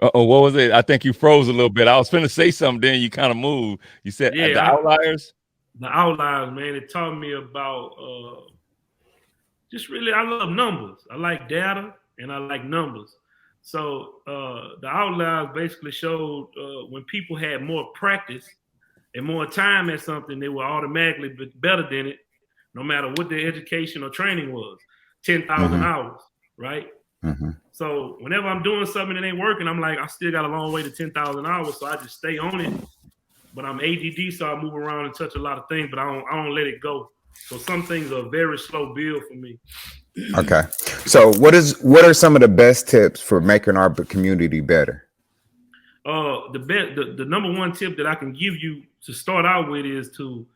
S1: Uh-oh, what was it? I think you froze a little bit. I was finna say something, then you kind of moved. You said The Outliers?
S2: The Outliers, man. It taught me about just really, I love numbers. I like data and I like numbers. So the Outliers basically showed when people had more practice and more time at something, they were automatically better than it, no matter what their education or training was. 10,000 hours, right? So whenever I'm doing something that ain't working, I'm like, I still got a long way to 10,000 hours, so I just stay on it. But I'm ADD, so I move around and touch a lot of things, but I don't let it go. So some things are very slow build for me.
S5: Okay. So what are some of the best tips for making our community better?
S2: The number one tip that I can give you to start out with is to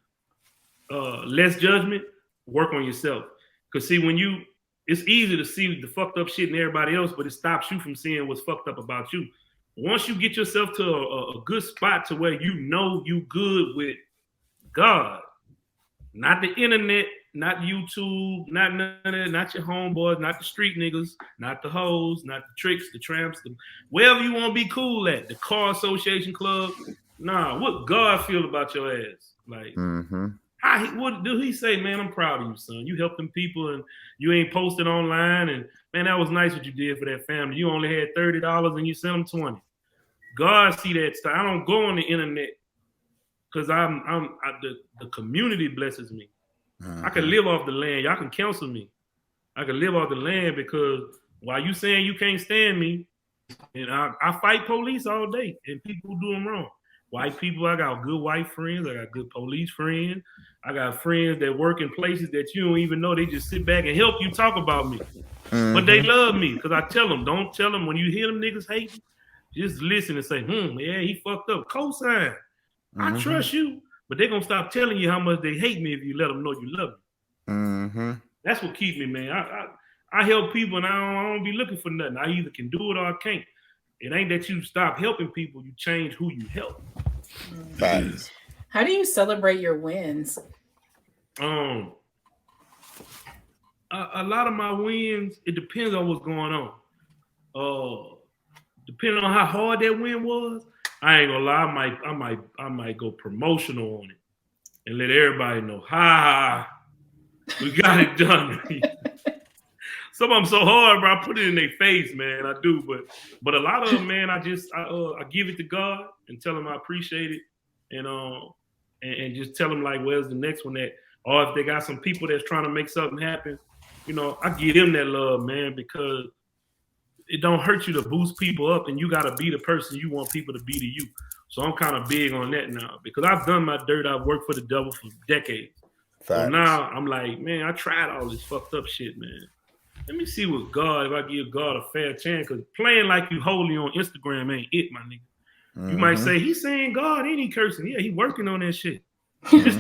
S2: less judgment, work on yourself. Because see, it's easy to see the fucked up shit in everybody else, but it stops you from seeing what's fucked up about you. Once you get yourself to a good spot to where you know you good with God, not the internet, not YouTube, not none of that, not your homeboys, not the street niggas, not the hoes, not the tricks, the tramps, wherever you want to be cool at, the car association club. Nah, what God feel about your ass? Like, what do he say, man? I'm proud of you, son. You helped them people and you ain't posted online. And man, that was nice what you did for that family. You only had $30 and you sent them 20. God see that stuff. I don't go on the internet because the community blesses me. I can live off the land. Y'all can counsel me. I can live off the land because while you saying you can't stand me, and I fight police all day and people who do them wrong. White people, I got good white friends. I got good police friends. I got friends that work in places that you don't even know. They just sit back and help you talk about me. But they love me because I tell them, don't tell them when you hear them niggas hating, just listen and say, yeah, he fucked up. Cosign. I trust you. But they're going to stop telling you how much they hate me if you let them know you love me. That's what keeps me, man. I help people and I don't be looking for nothing. I either can do it or I can't. It ain't that you stop helping people. You change who you help.
S5: Facts.
S4: How do you celebrate your wins?
S2: A lot of my wins, it depends on what's going on. Depending on how hard that win was, I ain't gonna lie, I might go promotional on it and let everybody know, we got it done. Some of them so hard, bro. I put it in their face, man. I do, but a lot of them, man, I give it to God and tell them I appreciate it, and just tell them like, where's the next one at? Or if they got some people that's trying to make something happen, I give them that love, man, because it don't hurt you to boost people up, and you got to be the person you want people to be to you. So I'm kind of big on that now because I've done my dirt. I've worked for the devil for decades. So now I'm like, man, I tried all this fucked up shit, man. Let me see what God, if I give God a fair chance, because playing like you holy on Instagram ain't it, my nigga. You might say, he's saying God, ain't he cursing? Yeah, he working on that shit. It's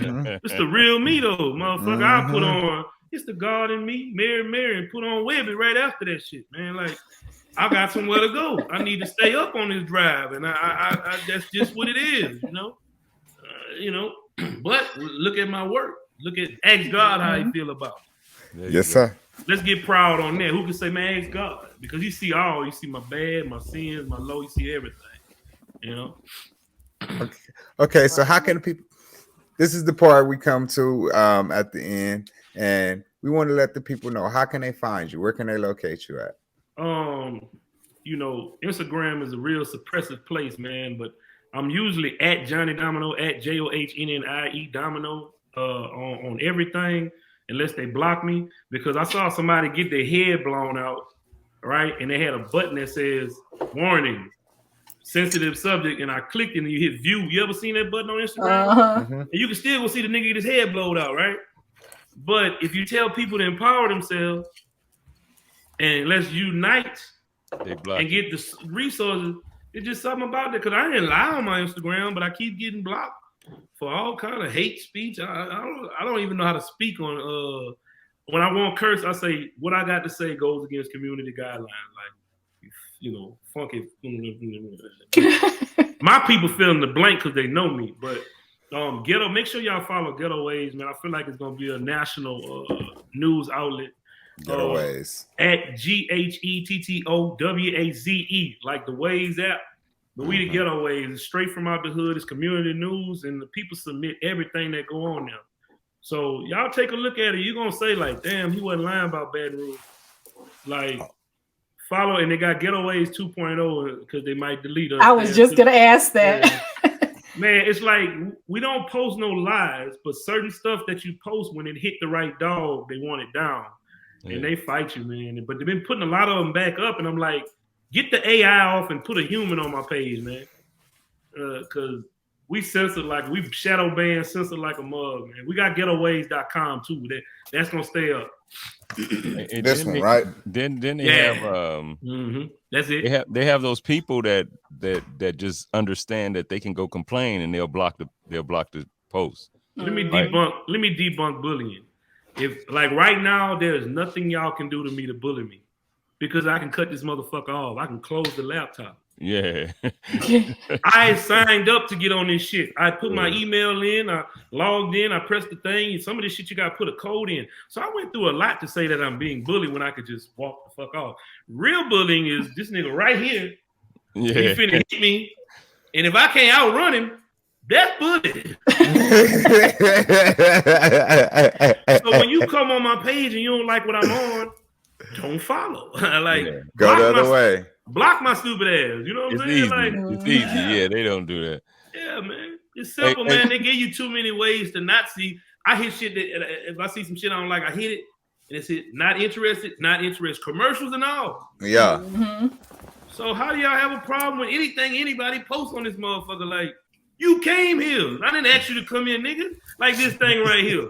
S2: the real me, though, motherfucker. I put on, it's the God in me, Mary, and put on Webby right after that shit, man. Like, I got somewhere to go. I need to stay up on this drive, and I that's just what it is, you know. But look at my work. Ask God how he feel about it.
S5: Yes, sir.
S2: Let's get proud on that. Who can say, man, ask God? Because you see all. You see my bad, my sins, my low. You see everything. You know.
S5: Okay. So how can people? This is the part we come to at the end, and we want to let the people know, how can they find you? Where can they locate you at?
S2: You know, Instagram is a real suppressive place, man. But I'm usually at Jonnie Domino, at Johnnie Domino on everything, unless they block me. Because I saw somebody get their head blown out, right? And they had a button that says warning, sensitive subject, and I clicked and you hit view. You ever seen that button on Instagram? And you can still go see the nigga get his head blowed out, right? But if you tell people to empower themselves and let's unite and get the resources, it's just something about that. Because I didn't lie on my Instagram, but I keep getting blocked for all kind of hate speech. I don't even know how to speak on. When I want curse, I say what I got to say goes against community guidelines. Like, you know, funky. My people fill in the blank because they know me. But Ghetto, make sure y'all follow Ghettowaze, man. I feel like it's gonna be a national news outlet.
S5: Ghettowaze
S2: At GHETTOWAZE, like the Waze app. But we the Ghettowaze. It's straight from out the hood. It's community news, and the people submit everything that go on now. So y'all take a look at it. You're gonna say like, damn, he wasn't lying about Baton Rouge. Like, follow, and they got Ghettowaze 2.0 because they might delete us.
S4: I was just gonna ask that.
S2: Man, it's like we don't post no lies, but certain stuff that you post, when it hit the right dog, they want it down. And they fight you, man. But they've been putting a lot of them back up, and I'm like, get the AI off and put a human on my page, man. Because we censor like, we shadow ban, censor like a mug, man. We got ghettowaze.com too. That's gonna stay up.
S5: This one, right?
S1: Then they have
S2: that's it.
S1: They have those people that just understand that they can go complain and they'll block the post.
S2: Let me debunk bullying. If like right now, there's nothing y'all can do to me to bully me, because I can cut this motherfucker off. I can close the laptop.
S1: Yeah.
S2: I signed up to get on this shit. I put my email in, I logged in, I pressed the thing. Some of this shit you got to put a code in. So I went through a lot to say that I'm being bullied when I could just walk the fuck off. Real bullying is this nigga right here. He finna hit me. And if I can't outrun him, that's bullying. So when you come on my page and you don't like what I'm on, don't follow.
S5: Go the other way.
S2: Block my stupid ass. You know what I'm saying?
S1: Easy. It's easy. Yeah, they don't do that.
S2: Yeah, man. It's simple, man. They give you too many ways to not see. I hit shit that if I see some shit I don't like, I hit it. And it's hit not interested. Commercials and all.
S5: Yeah.
S2: So how do y'all have a problem with anything anybody posts on this motherfucker? Like, you came here. I didn't ask you to come here, nigga. Like this thing right here.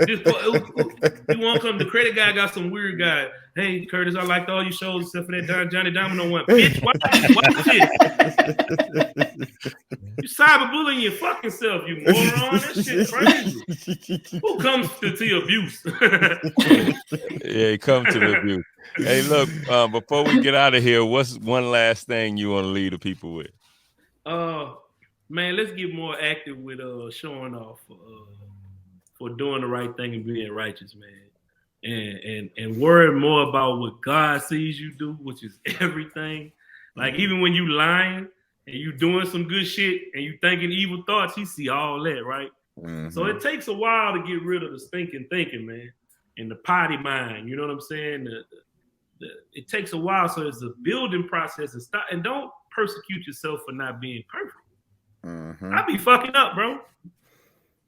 S2: You want to come? The credit guy got some weird guy. Hey, Curtis, I liked all your shows except for that Jonnie Domino one. Bitch, why shit? You cyberbullying your fucking self, you moron. That shit crazy. Who comes to abuse?
S1: Yeah, come to the abuse. Hey, look, before we get out of here, what's one last thing you want to leave the people with?
S2: Man, let's get more active with showing off for doing the right thing and being righteous, man. And worry more about what God sees you do, which is everything. Like even when you lying and you doing some good shit and you thinking evil thoughts, he see all that, right? So it takes a while to get rid of the stinking thinking, man, and the potty mind. You know what I'm saying? It takes a while, so it's a building process. And don't persecute yourself for not being perfect. I be fucking up, bro.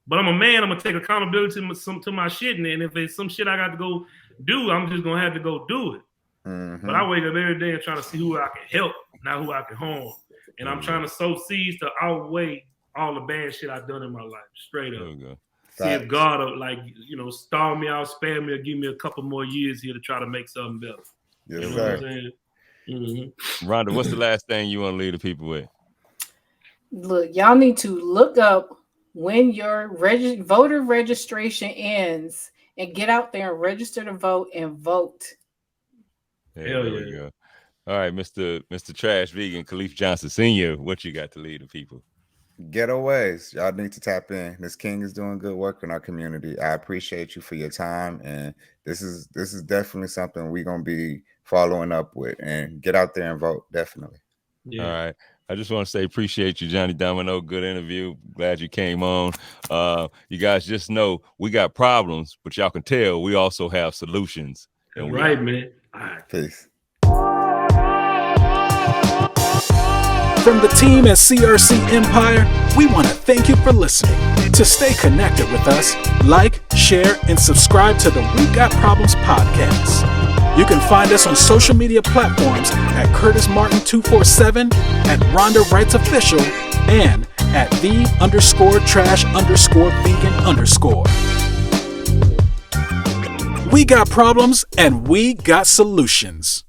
S2: But I'm a man. I'm gonna take accountability to my shit, and if it's some shit I got to go do, I'm just gonna have to go do it. But I wake up every day and trying to see who I can help, not who I can harm. And I'm trying to sow seeds to outweigh all the bad shit I've done in my life. Straight up. See if God will stall me out, spare me, or give me a couple more years here to try to make something better.
S5: Yes,
S2: you know
S5: sir.
S2: what I'm saying?
S1: Rhonda, what's the last thing you want to leave the people with?
S4: Look, y'all need to look up when your voter registration ends and get out there and register to vote and vote.
S1: There we go. All right, Mr. Trash Vegan, Khalif Johnson Sr., what you got to lead the people?
S5: Ghettowaze. Y'all need to tap in. This King is doing good work in our community. I appreciate you for your time, and this is definitely something we're gonna be following up with. And get out there and vote, definitely.
S2: Yeah.
S1: All right. I just want to say appreciate you, Jonnie Domino. Good interview. Glad you came on. You guys just know we got problems, but y'all can tell we also have solutions.
S2: That's right, man. All right.
S5: Peace.
S3: From the team at CRC Empire, we want to thank you for listening. To stay connected with us, like, share, and subscribe to the We Got Problems podcast. You can find us on social media platforms at CurtisMartin247, at Rhonda Wrights Official, and at the_trash_vegan_. We got problems and we got solutions.